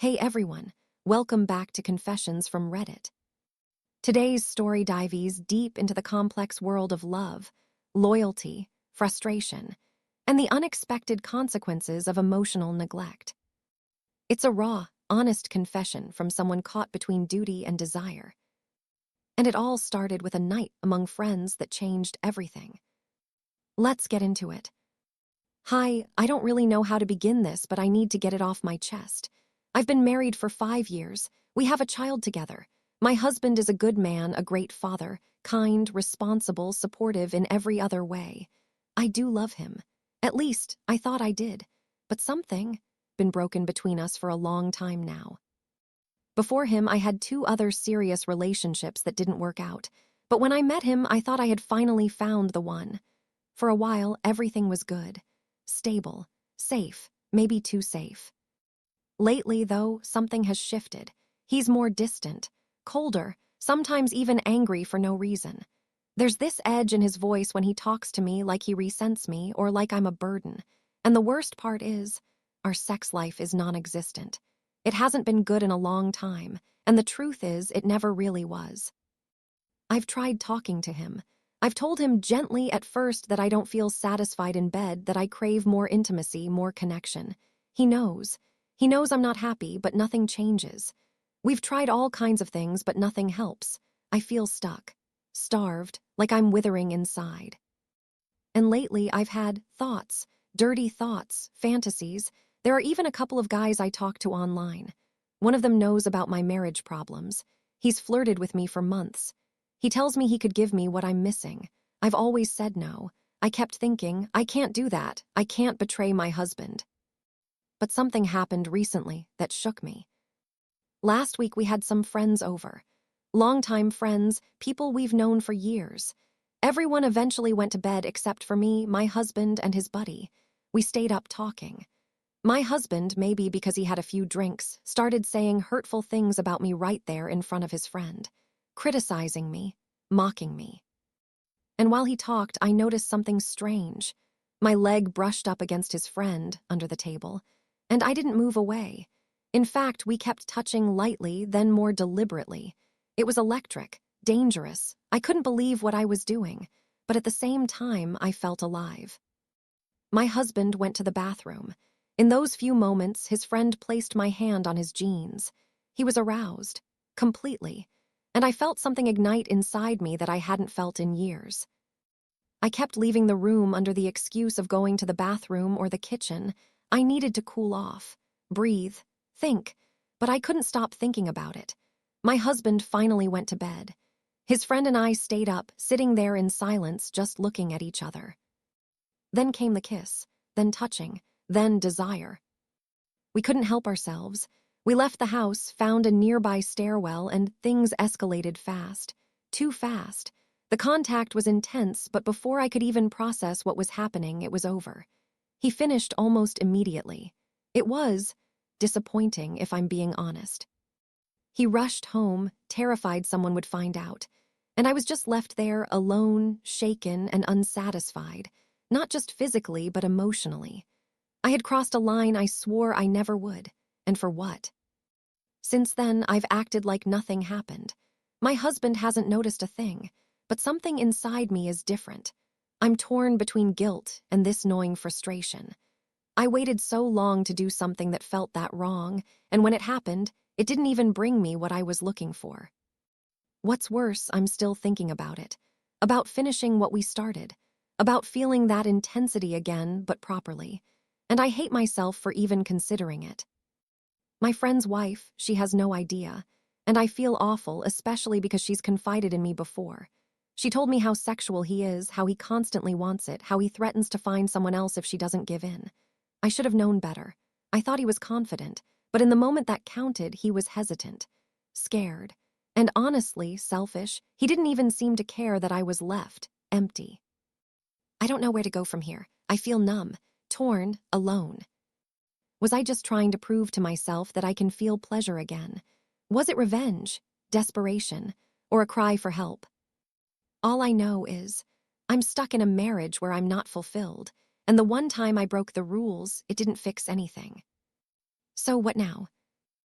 Hey everyone, welcome back to Confessions from Reddit. Today's story dives deep into the complex world of love, loyalty, frustration, and the unexpected consequences of emotional neglect. It's a raw, honest confession from someone caught between duty and desire. And it all started with a night among friends that changed everything. Let's get into it. Hi, I don't really know how to begin this, but I need to get it off my chest. I've been married for 5 years. We have a child together. My husband is a good man, a great father, kind, responsible, supportive in every other way. I do love him. At least, I thought I did. But something been broken between us for a long time now. Before him, I had 2 other serious relationships that didn't work out. But when I met him, I thought I had finally found the one. For a while, everything was good. Stable, safe, maybe too safe. Lately, though, something has shifted. He's more distant, colder, sometimes even angry for no reason. There's this edge in his voice when he talks to me like he resents me or like I'm a burden. And the worst part is, our sex life is non-existent. It hasn't been good in a long time, and the truth is, it never really was. I've tried talking to him. I've told him gently at first that I don't feel satisfied in bed, that I crave more intimacy, more connection. He knows. He knows I'm not happy, but nothing changes. We've tried all kinds of things, but nothing helps. I feel stuck, starved, like I'm withering inside. And lately, I've had thoughts, dirty thoughts, fantasies. There are even a couple of guys I talk to online. One of them knows about my marriage problems. He's flirted with me for months. He tells me he could give me what I'm missing. I've always said no. I kept thinking, I can't do that. I can't betray my husband. But something happened recently that shook me. Last week we had some friends over. Longtime friends, people we've known for years. Everyone eventually went to bed except for me, my husband, and his buddy. We stayed up talking. My husband, maybe because he had a few drinks, started saying hurtful things about me right there in front of his friend, criticizing me, mocking me. And while he talked, I noticed something strange. My leg brushed up against his friend under the table, and I didn't move away. In fact, we kept touching lightly, then more deliberately. It was electric, dangerous. I couldn't believe what I was doing, but at the same time, I felt alive. My husband went to the bathroom. In those few moments, his friend placed my hand on his jeans. He was aroused, completely, and I felt something ignite inside me that I hadn't felt in years. I kept leaving the room under the excuse of going to the bathroom or the kitchen. I needed to cool off, breathe, think, but I couldn't stop thinking about it. My husband finally went to bed. His friend and I stayed up, sitting there in silence, just looking at each other. Then came the kiss, then touching, then desire. We couldn't help ourselves. We left the house, found a nearby stairwell, and things escalated fast. Too fast. The contact was intense, but before I could even process what was happening, it was over. He finished almost immediately. It was disappointing, if I'm being honest. He rushed home, terrified someone would find out, and I was just left there alone, shaken, and unsatisfied, not just physically, but emotionally. I had crossed a line I swore I never would, and for what? Since then, I've acted like nothing happened. My husband hasn't noticed a thing, but something inside me is different. I'm torn between guilt and this gnawing frustration. I waited so long to do something that felt that wrong, and when it happened, it didn't even bring me what I was looking for. What's worse, I'm still thinking about it, about finishing what we started, about feeling that intensity again, but properly, and I hate myself for even considering it. My friend's wife, she has no idea, and I feel awful, especially because she's confided in me before. She told me how sexual he is, how he constantly wants it, how he threatens to find someone else if she doesn't give in. I should have known better. I thought he was confident, but in the moment that counted, he was hesitant, scared, and honestly, selfish. He didn't even seem to care that I was left, empty. I don't know where to go from here. I feel numb, torn, alone. Was I just trying to prove to myself that I can feel pleasure again? Was it revenge, desperation, or a cry for help? All I know is, I'm stuck in a marriage where I'm not fulfilled, and the one time I broke the rules, it didn't fix anything. So what now?